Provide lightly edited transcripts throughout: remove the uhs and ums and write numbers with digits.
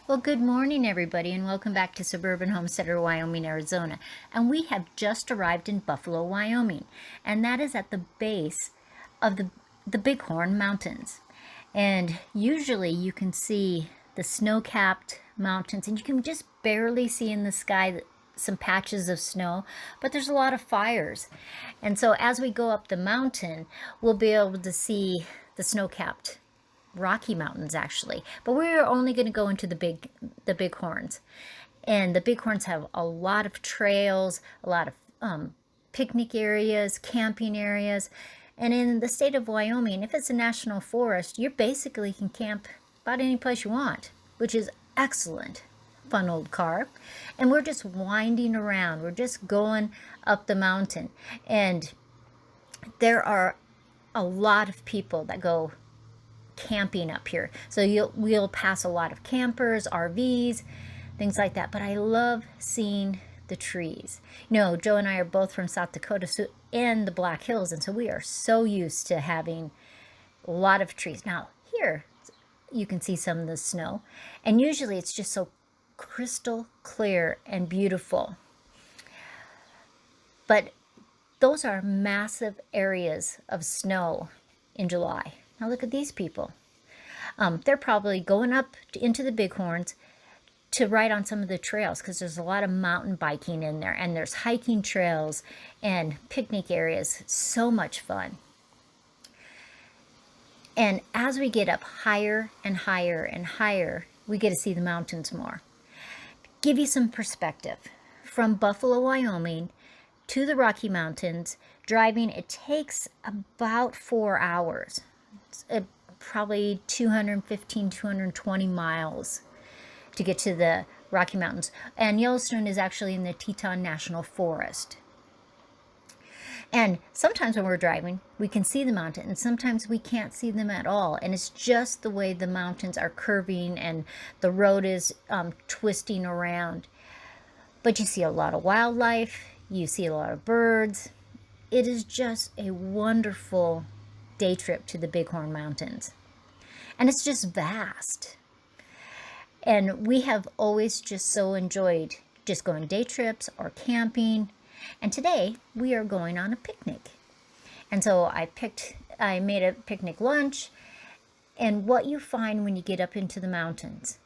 Well, good morning, everybody, and welcome back to Suburban Homesteader Wyoming, Arizona. And we have just arrived in Buffalo, Wyoming, and that is at the base of the Bog Horn Mountains. And usually you can see the snow-capped mountains, and you can just barely see in the sky some patches of snow, but there's a lot of fires. And so as we go up the mountain, we'll be able to see the snow-capped Rocky Mountains, actually, but we're only going to go into the Bog Horns. And the Bog Horns have a lot of trails, a lot of picnic areas, camping areas. And in the state of Wyoming, if it's a national forest, you basically can camp about any place you want, which is excellent. Fun old car. And we're just winding around, we're just going up the mountain, and there are a lot of people that go camping up here. So we'll pass a lot of campers, RVs, things like that. But I love seeing the trees. You know, Joe and I are both from South Dakota and the Black Hills, and so we are so used to having a lot of trees. Now here you can see some of the snow, and usually it's just so crystal clear and beautiful. But those are massive areas of snow in July. Now look at these people. They're probably going up into the Bog Horns to ride on some of the trails, because there's a lot of mountain biking in there, and there's hiking trails and picnic areas. So much fun. And as we get up higher and higher and higher, we get to see the mountains more. Give you some perspective. From Buffalo, Wyoming to the Rocky Mountains, driving, it takes about 4 hours. Probably 215, 220 miles to get to the Rocky Mountains. And Yellowstone is actually in the Teton National Forest. And sometimes when we're driving, we can see the mountain, and sometimes we can't see them at all. And it's just the way the mountains are curving and the road is twisting around. But you see a lot of wildlife, you see a lot of birds. It is just a wonderful day trip to the Bog Horn Mountains. And it's just vast. And we have always just so enjoyed just going day trips or camping. And today we are going on a picnic. And so I made a picnic lunch. And what you find when you get up into the mountains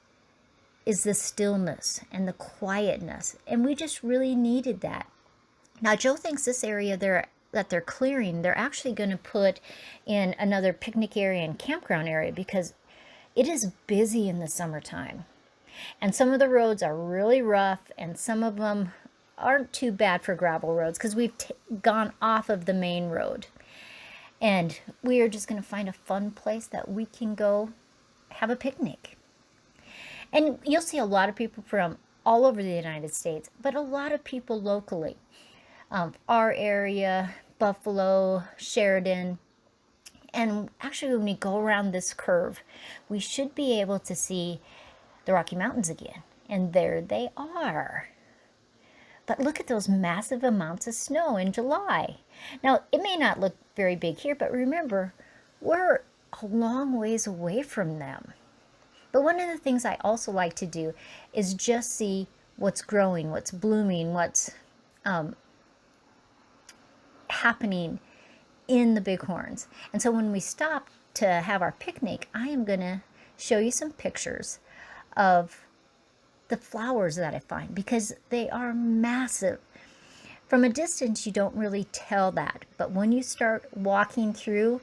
is the stillness and the quietness. And we just really needed that. Now Joe thinks this area that they're clearing, they're actually going to put in another picnic area and campground area, because it is busy in the summertime. And some of the roads are really rough, and some of them aren't too bad for gravel roads, because we've gone off of the main road. And we are just going to find a fun place that we can go have a picnic. And you'll see a lot of people from all over the United States, but a lot of people locally. Our area, Buffalo, Sheridan. And actually, when we go around this curve, we should be able to see the Rocky Mountains again. And there they are. But look at those massive amounts of snow in July. Now, it may not look very big here, but remember, we're a long ways away from them. But one of the things I also like to do is just see what's growing, what's blooming, what's happening in the Bog Horns. And so when we stop to have our picnic, I am going to show you some pictures of the flowers that I find, because they are massive. From a distance, you don't really tell that, but when you start walking through,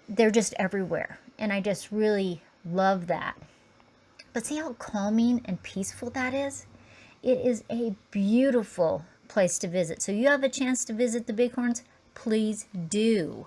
they're just everywhere. And I just really love that. But see how calming and peaceful that is? It is a beautiful place to visit. So you have a chance to visit the Bog Horns, please do.